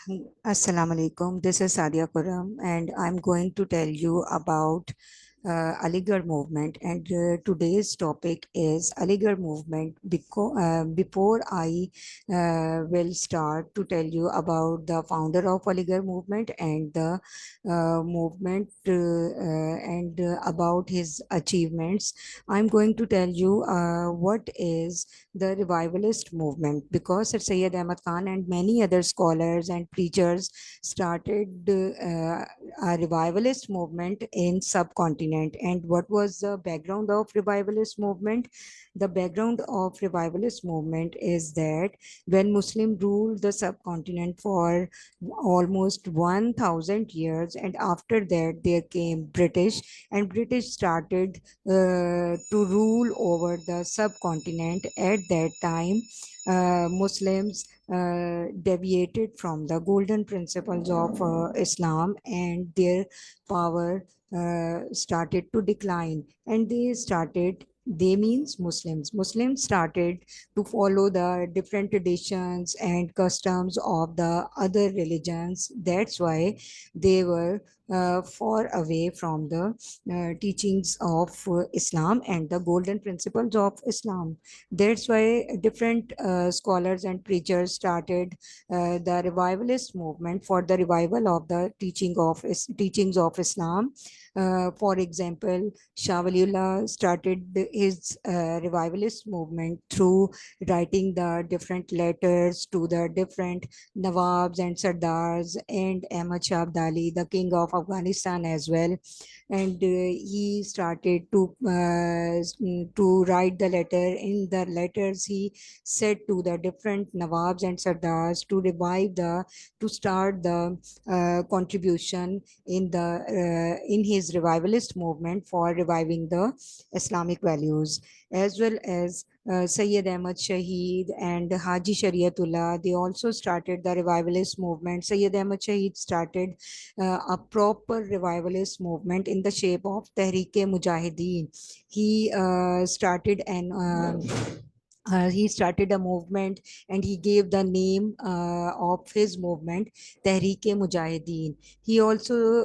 Assalamu alaikum. This is Sadia Kuram, and I'm going to tell you about Aligarh movement. And today's topic is Aligarh movement. Before I will start to tell you about the founder of Aligarh movement and the movement and about his achievements, I'm going to tell you what is the revivalist movement, because Sir Syed Ahmad Khan and many other scholars and preachers started a revivalist movement in subcontinent. And what was the background of revivalist movement? The background of revivalist movement is that when Muslim ruled the subcontinent for almost 1000 years, and after that there came British, and British started to rule over the subcontinent. At that time, Muslims deviated from the golden principles of Islam, and their power started to decline. And they means Muslims started to follow the different traditions and customs of the other religions. That's why they were far away from the teachings of Islam and the golden principles of Islam. That's why different scholars and preachers started the revivalist movement for the revival of the teachings of Islam. For example, Shah Waliullah started his revivalist movement through writing the different letters to the different Nawabs and Sardars and Ahmad Shah Abdali, the king of Afghanistan as well. And he started to write the letter. In the letters, he said to the different Nawabs and Sardars to start the contribution in his revivalist movement for reviving the Islamic values, as well as Sayyid Ahmad Shaheed and Haji Shariatullah. They also started the revivalist movement. Sayyid Ahmad Shaheed started a proper revivalist movement in the shape of Tehreek-e Mujahideen. He started a movement, and he gave the name of his movement Tehreek-e Mujahideen. He also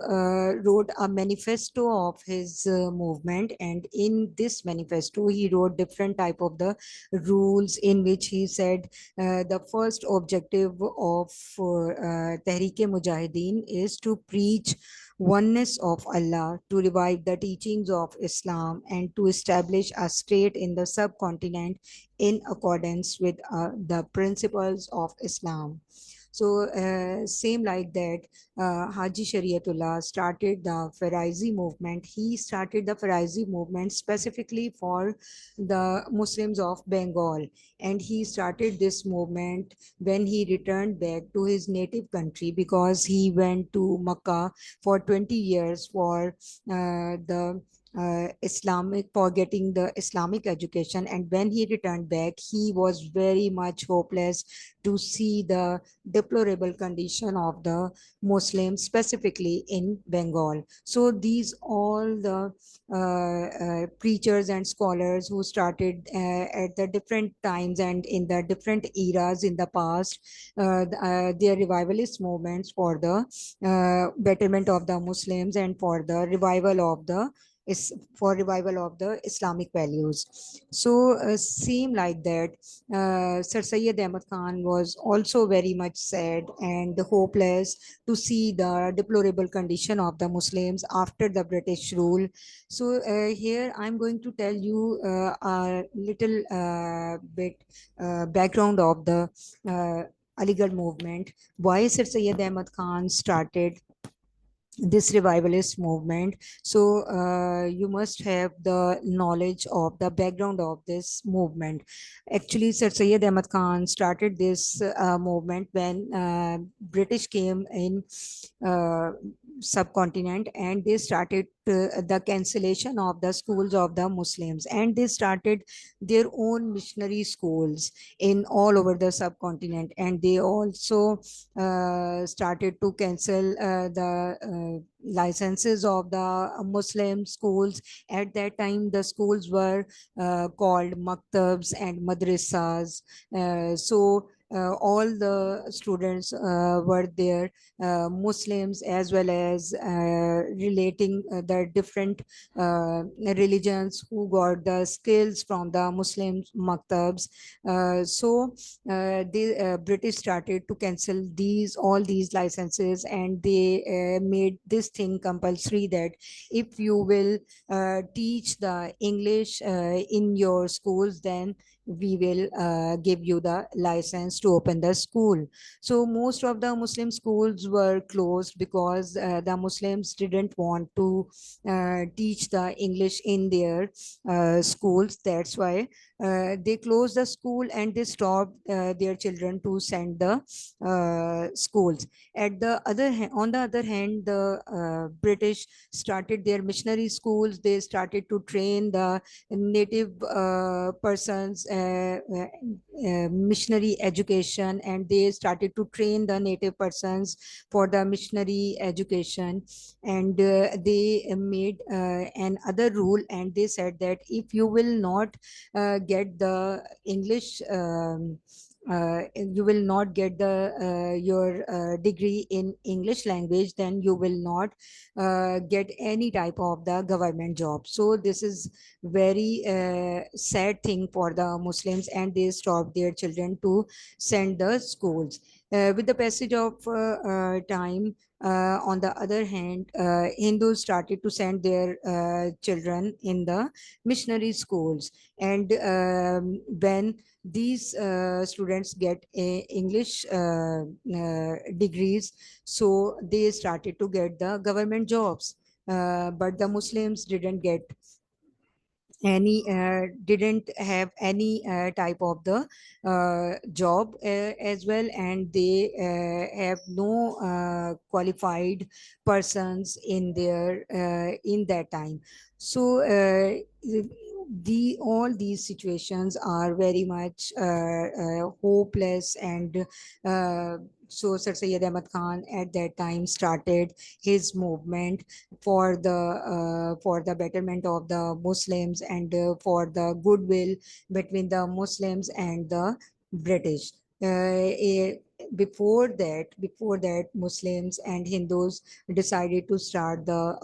wrote a manifesto of his movement, and in this manifesto he wrote different type of the rules, in which he said the first objective of Tehreek-e Mujahideen is to preach oneness of Allah, to revive the teachings of Islam, and to establish a state in the subcontinent in accordance with the principles of Islam. So, same like that, Haji Shariatullah started the Faraizi movement. He started the Faraizi movement specifically for the Muslims of Bengal. And he started this movement when he returned back to his native country, because he went to Makkah for 20 years for the for getting the Islamic education. And when he returned back, he was very much hopeless to see the deplorable condition of the Muslims, specifically in Bengal. So these all the preachers and scholars who started at the different times and in the different eras in the past, their revivalist movements for the betterment of the Muslims and for the revival of the is for revival of the Islamic values. So, same like that, Sir Syed Ahmad Khan was also very much sad and hopeless to see the deplorable condition of the Muslims after the British rule. So, here I'm going to tell you a little bit background of the Aligarh movement. Why Sir Syed Ahmad Khan started this revivalist movement. So you must have the knowledge of the background of this movement. Actually, Sir Syed Ahmad Khan started this movement when British came in uh, subcontinent, and they started the cancellation of the schools of the Muslims, and they started their own missionary schools in all over the subcontinent. And they also started to cancel the licenses of the Muslim schools. At that time, the schools were called maktabs and madrasas. So all the students were there, Muslims as well as relating the different religions who got the skills from the Muslim maktabs. The British started to cancel these all these licenses, and they made this thing compulsory that if you will teach the English in your schools, then we will give you the license to open the school. So most of the Muslim schools were closed because the Muslims didn't want to teach the English in their schools. That's why they closed the school and they stopped their children to send the schools. On the other hand, the British started their missionary schools. They started to train the native persons, missionary education, and they started to train the native persons for the missionary education. And they made another rule, and they said that if you will not get the English, you will not get the your degree in English language, then you will not get any type of the government job. So this is very sad thing for the Muslims, and they stop their children to send the schools. With the passage of time, on the other hand, Hindus started to send their children in the missionary schools. And when these students get English degrees, so they started to get the government jobs. But the Muslims didn't have any type of the job as well, and they have no qualified persons in their in that time. So the all these situations are very much hopeless. And so Sir Syed Ahmad Khan at that time started his movement for the betterment of the Muslims, and for the goodwill between the Muslims and the British. Before that, Muslims and Hindus decided to start the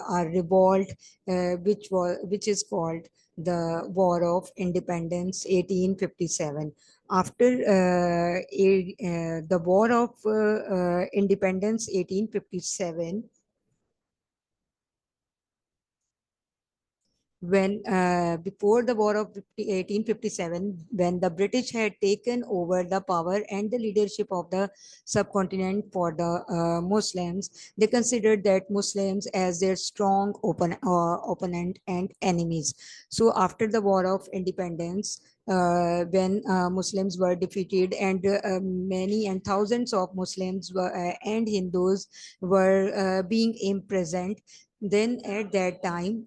a revolt, which is called the War of Independence, 1857. After the War of Independence, 1857, when before the war of 1857, when the British had taken over the power and the leadership of the subcontinent for the Muslims, they considered that Muslims as their strong opponent and enemies. So after the war of independence, when Muslims were defeated, and many and thousands of Muslims and Hindus were being imprisoned, then at that time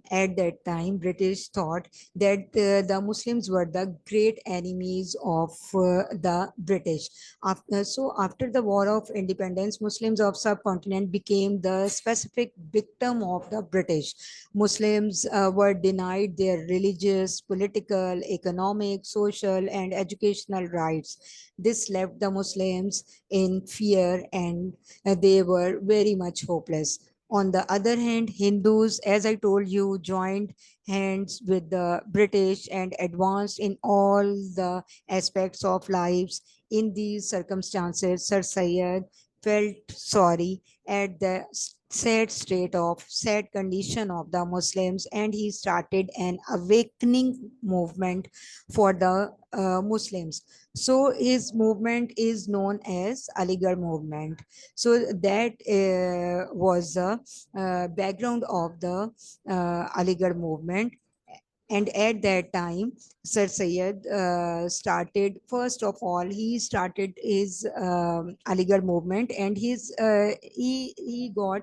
British thought that the Muslims were the great enemies of the British. After the war of independence, Muslims of subcontinent became the specific victim of the British. Muslims were denied their religious, political, economic, social and educational rights. This left the Muslims in fear, and they were very much hopeless. On the other hand, Hindus, as I told you, joined hands with the British and advanced in all the aspects of lives. In these circumstances, Sir Syed felt sorry at the sad condition of the Muslims, and he started an awakening movement for the Muslims. So his movement is known as Aligarh movement. So that was the background of the Aligarh movement. And at that time, Sir Syed started, first of all, he started his Aligarh movement, and he got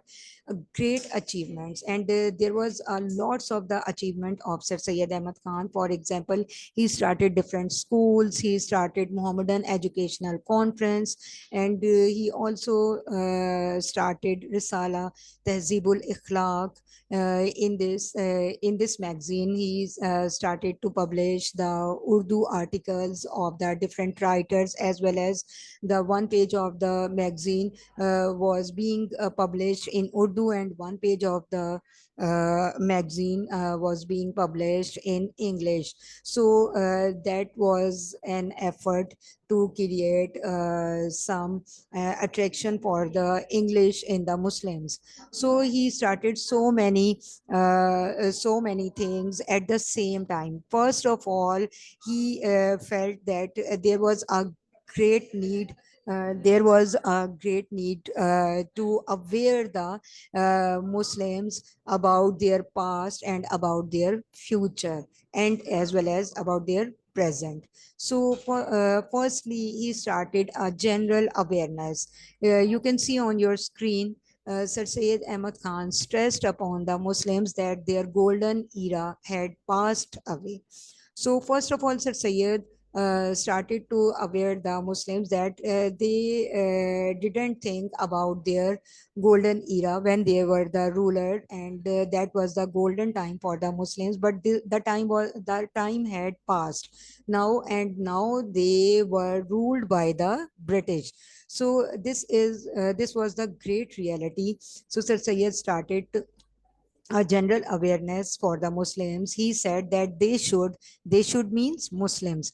great achievements. And there was lots of the achievement of Sir Syed Ahmad Khan. For example, he started different schools, he started Mohammedan Educational Conference, and he also started Risala Tehzibul Ikhlaq. In this magazine, he started to publish the Urdu articles of the different writers, as well as the one page of the magazine was being published in Urdu, and one page of the magazine was being published in English. So that was an effort to create some attraction for the English in the Muslims. So he started so many things at the same time. First of all, he felt that there was a great need. There was a great need to aware the Muslims about their past and about their future, and as well as about their present. So, firstly, he started a general awareness. You can see on your screen, Sir Syed Ahmad Khan stressed upon the Muslims that their golden era had passed away. So first of all, Sir Syed started to aware the Muslims that they didn't think about their golden era when they were the ruler, and that was the golden time for the Muslims. But the time had passed now, and now they were ruled by the British. So this was the great reality. So Sir Syed started a general awareness for the Muslims. He said that they should means Muslims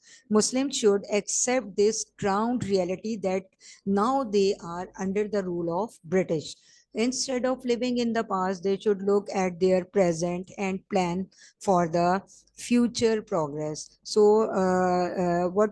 should accept this ground reality that now they are under the rule of British. Instead of living in the past, they should look at their present and plan for the future progress. So what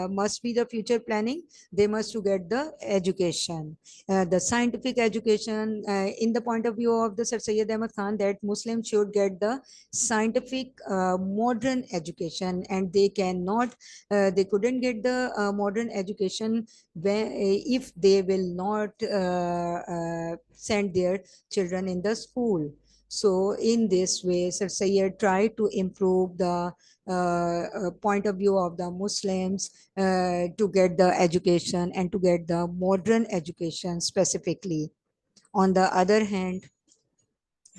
must be the future planning? They must to get the education, the scientific education, in the point of view of the Sir Syed Ahmad Khan, that Muslims should get the scientific modern education, and they couldn't get the modern education if they will not send their children in the school. So in this way, Sir Syed tried to improve the point of view of the Muslims to get the education and to get the modern education specifically. On the other hand,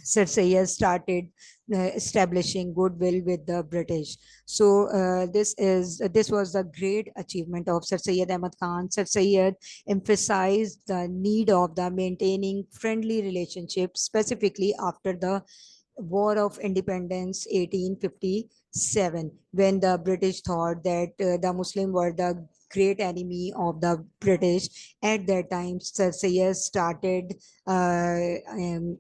Sir Syed started establishing goodwill with the British. So this was the great achievement of Sir Syed Ahmad Khan. Sir Syed emphasized the need of the maintaining friendly relationships, specifically after the War of Independence 1857, when the British thought that the Muslim were the great enemy of the British. At that time, Sir Syed started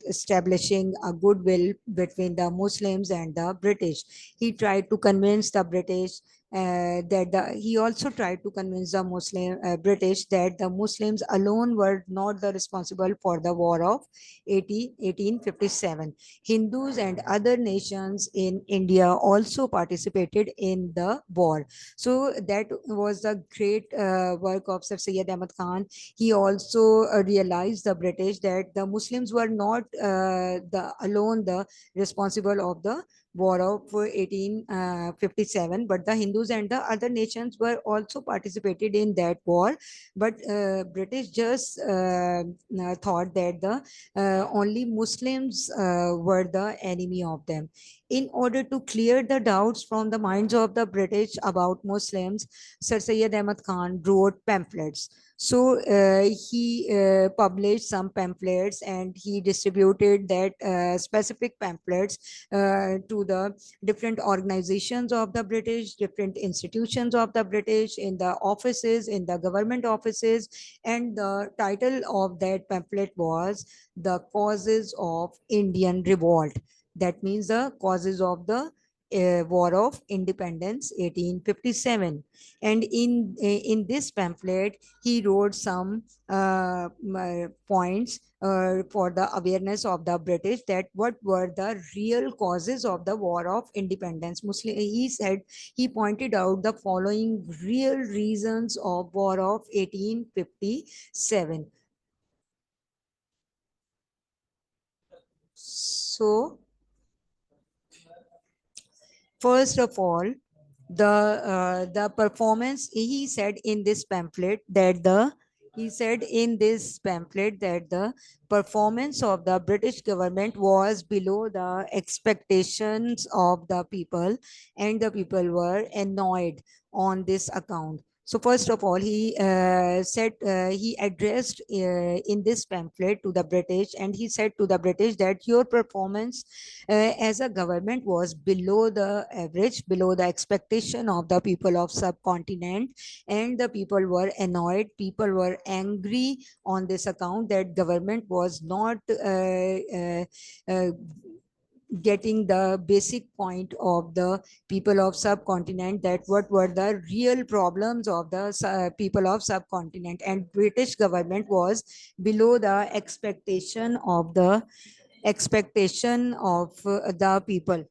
establishing a goodwill between the Muslims and the British. He tried to convince the British he also tried to convince the Muslim British that the Muslims alone were not the responsible for the war of 1857. Hindus and other nations in India also participated in the war. So that was the great work of Sir Syed Ahmad Khan. He also realized the British that the Muslims were not the responsible of the war of 1857, but the Hindus and the other nations were also participated in that war. But British just thought that the only Muslims were the enemy of them. In order to clear the doubts from the minds of the British about Muslims, Sir Syed Ahmad Khan wrote pamphlets. So he published some pamphlets, and he distributed that specific pamphlets to the different organizations of the British, different institutions of the British, in the offices, in the government offices. And the title of that pamphlet was The Causes of Indian Revolt. That means the causes of the War of Independence 1857. And in this pamphlet, he wrote some points for the awareness of the British, that what were the real causes of the War of Independence. He said, he pointed out the following real reasons of War of 1857. So, first of all, the performance, he said in this pamphlet that the He said in this pamphlet that the performance of the British government was below the expectations of the people, and the people were annoyed on this account. So, first of all, he said he addressed in this pamphlet to the British, and he said to the British that your performance as a government was below the average, below the expectation of the people of subcontinent, and the people were annoyed, people were angry on this account that government was not uh, getting the basic point of the people of subcontinent, that what were the real problems of the people of subcontinent, and British government was below the expectation of the people.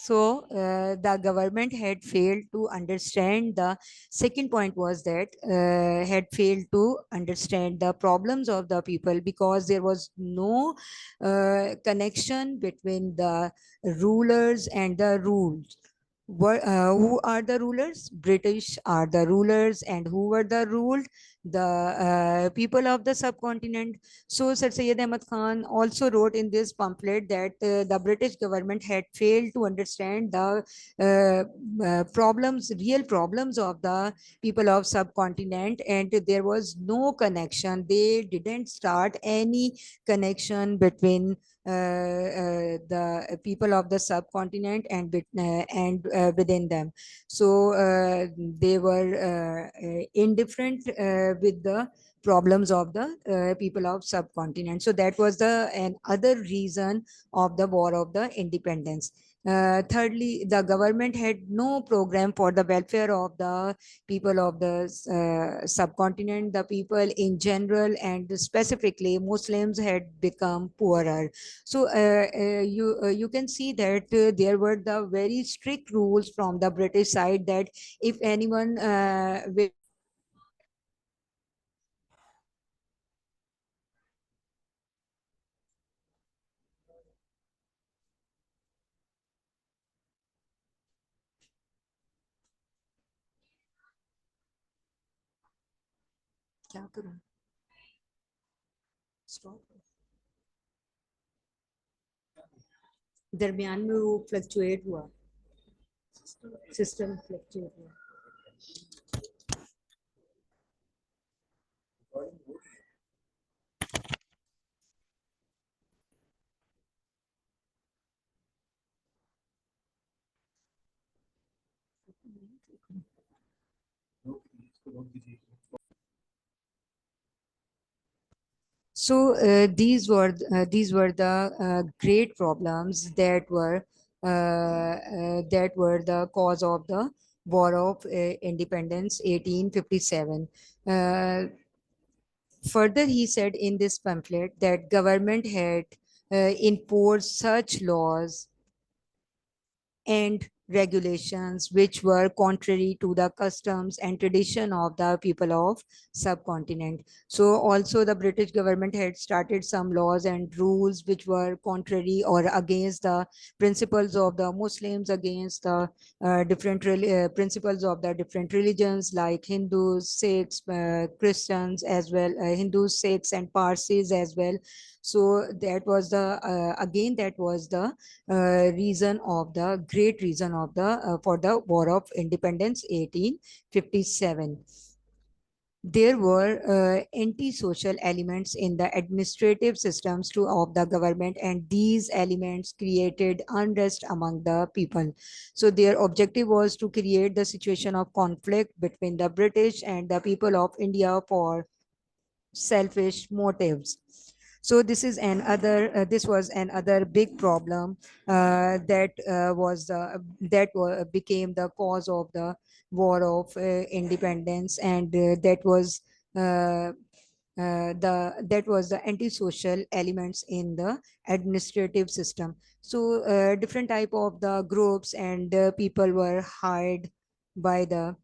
So the government had failed to understand the second point was that had failed to understand the problems of the people, because there was no connection between the rulers and the ruled. Who are the rulers? British are the rulers, and who were the ruled? The people of the subcontinent. So Sir Syed Ahmad Khan also wrote in this pamphlet that the British government had failed to understand the problems, real problems of the people of subcontinent, and there was no connection. They didn't start any connection between the people of the subcontinent and within them. So they were indifferent with the problems of the people of subcontinent. So that was the another reason of the war of the independence. Thirdly, the government had no program for the welfare of the people of the subcontinent. The people in general and specifically Muslims had become poorer. So you can see that there were the very strict rules from the British side that if anyone will. क्या करूं stop दरमियान में वो fluctuate हुआ system fluctuate हुआ So these were the great problems that were the cause of the War of Independence 1857. Uh, Further, he said in this pamphlet that government had imposed such laws and regulations which were contrary to the customs and tradition of the people of subcontinent. So also the British government had started some laws and rules which were contrary or against the principles of the Muslims, against the principles of the different religions like Hindus, Sikhs, Christians as well, Hindus, Sikhs and Parsis as well. So that was the again that was the reason of the great reason of the for the War of Independence 1857. There were anti-social elements in the administrative systems of the government, and these elements created unrest among the people. So their objective was to create the situation of conflict between the British and the people of India for selfish motives. So this was another big problem that became the cause of the War of Independence, and uh, that was the antisocial elements in the administrative system. So different type of the groups and people were hired by the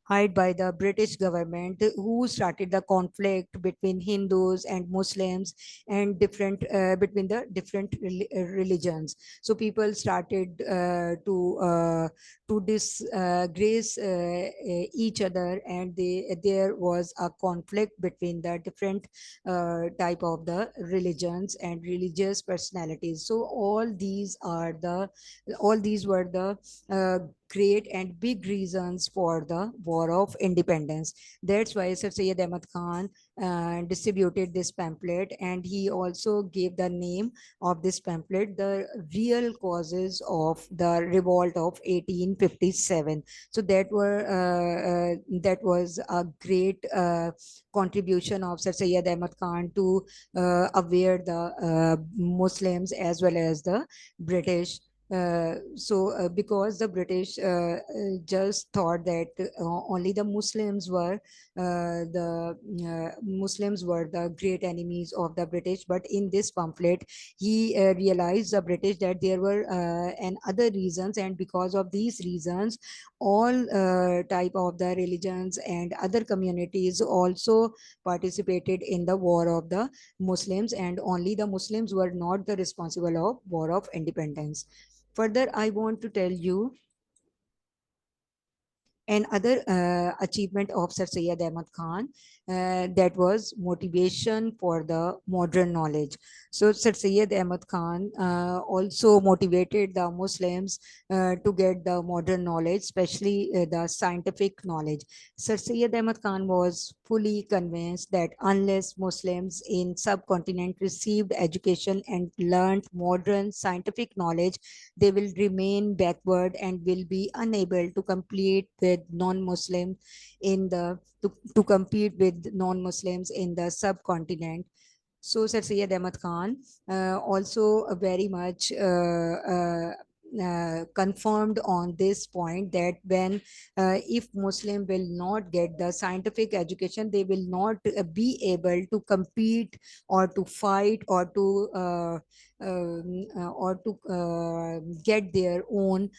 hired by the British government, who started the conflict between Hindus and Muslims and different between the different religions. So people started to disgrace each other, and there was a conflict between the different type of the religions and religious personalities. So all these were the great and big reasons for the War of Independence. That's why Sir Syed Ahmad Khan distributed this pamphlet, and he also gave the name of this pamphlet, The Real Causes of the Revolt of 1857. So that was a great contribution of Sir Syed Ahmad Khan to aware the Muslims as well as the British. Because the British just thought that only the Muslims were the great enemies of the British, but in this pamphlet, he realized the British that there were and other reasons, and because of these reasons, all type of the religions and other communities also participated in the war of the Muslims, and only the Muslims were not the responsible of war of independence. Further, I want to tell you another achievement of Sir Syed Ahmad Khan, that was motivation for the modern knowledge. So Sir Syed Ahmad Khan also motivated the Muslims to get the modern knowledge, especially the scientific knowledge. Sir Syed Ahmad Khan was fully convinced that unless Muslims in subcontinent received education and learned modern scientific knowledge, they will remain backward and will be unable to compete with non-Muslim in the to compete with non-Muslims in the subcontinent. So Sir Syed Ahmad Khan also very much confirmed on this point that when if Muslim will not get the scientific education, they will not be able to compete or to fight or to get their own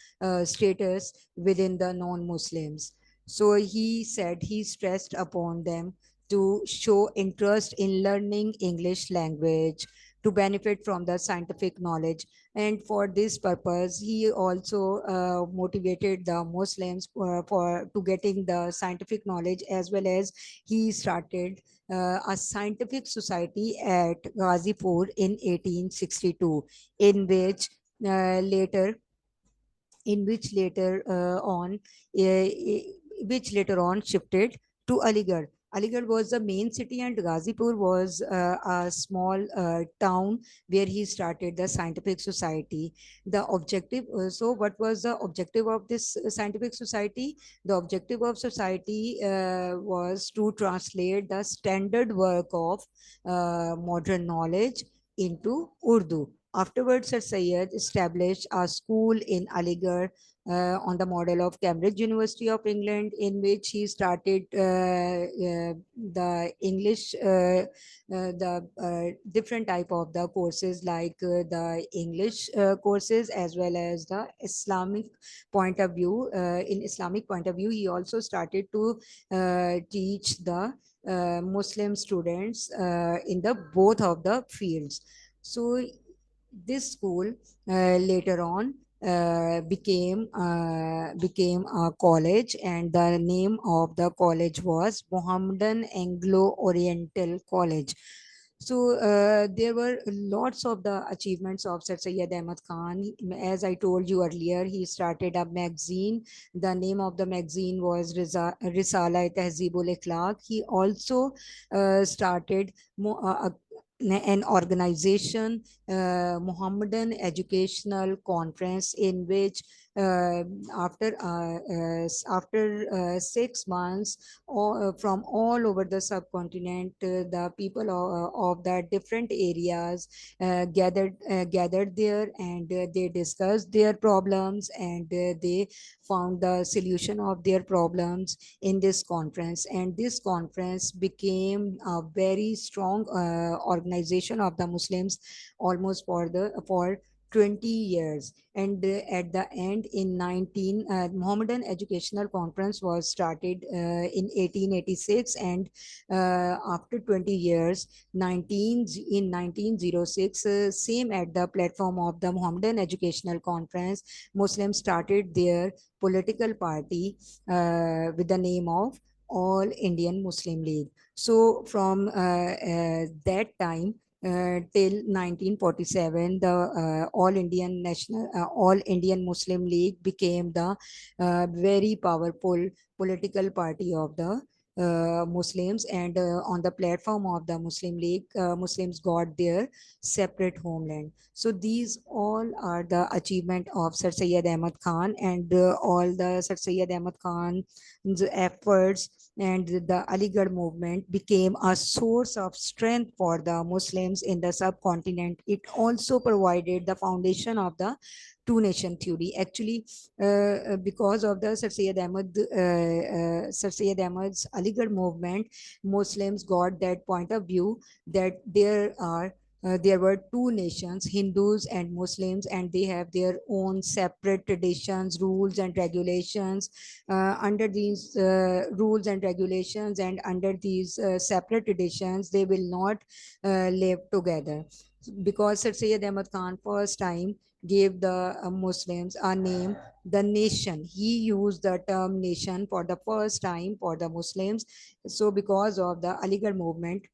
status within the non-Muslims. So he said he stressed upon them to show interest in learning English language to benefit from the scientific knowledge. And for this purpose, he also motivated the Muslims for to getting the scientific knowledge, as well as he started a scientific society at Ghazipur in 1862, in which later in uh, which later on shifted to Aligarh. Aligarh was the main city, and Ghazipur was a small town where he started the scientific society. What was the objective of this scientific society? The objective of society was to translate the standard work of modern knowledge into Urdu. Afterwards, Sir Syed established a school in Aligarh on the model of Cambridge University of England, in which he started the English, the different type of the courses, like the English courses as well as the Islamic point of view. In Islamic point of view, he also started to teach the Muslim students in the both of the fields. So this school later on became a college, and the name of the college was Mohammedan Anglo Oriental College. So there were lots of the achievements of Sir Syed Ahmad Khan. As I told you earlier, he started a magazine. The name of the magazine was Risala Tehzeebul Ikhlaq. He also started an organization, Mohammedan Educational Conference, in which uh, after 6 months, from all over the subcontinent, the people of the different areas gathered there, and they discussed their problems, and they found the solution of their problems in this conference. And this conference became a very strong organization of the Muslims, almost for 20 years. And at the end, in 19 Mohammedan Educational Conference was started in 1886. And after 20 years, 1906, same at the platform of the Mohammedan Educational Conference, Muslims started their political party with the name of All Indian Muslim League. So from that time till 1947, the All Indian Muslim League became the very powerful political party of the Muslims. And on the platform of the Muslim League, Muslims got their separate homeland. So these all are the achievement of Sir Syed Ahmad Khan, and all the Sir Syed Ahmad Khan's efforts. And the Aligarh movement became a source of strength for the Muslims in the subcontinent. It also provided the foundation of the two nation theory. Actually, because of the Sir Syed Ahmad's Aligarh movement, Muslims got that point of view that there were two nations, Hindus and Muslims, and they have their own separate traditions, rules, and regulations. Under these rules and regulations, and under these separate traditions, they will not live together. Because Sir Syed Ahmad Khan first time gave the Muslims a name, the nation. He used the term nation for the first time for the Muslims. So because of the Aligarh movement,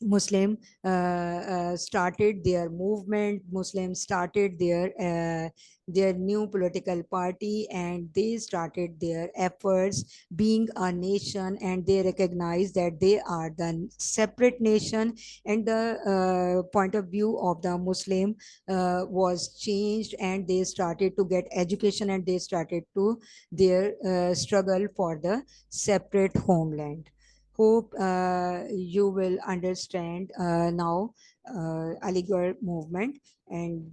Muslim started their movement. Muslims started their new political party, and they started their efforts being a nation, and they recognize that they are the separate nation. And the point of view of the Muslim was changed, and they started to get education, and they started to their struggle for the separate homeland. Hope you will understand now Aligarh movement, and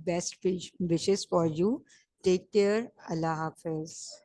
best wishes for you. Take care. Allah Hafiz.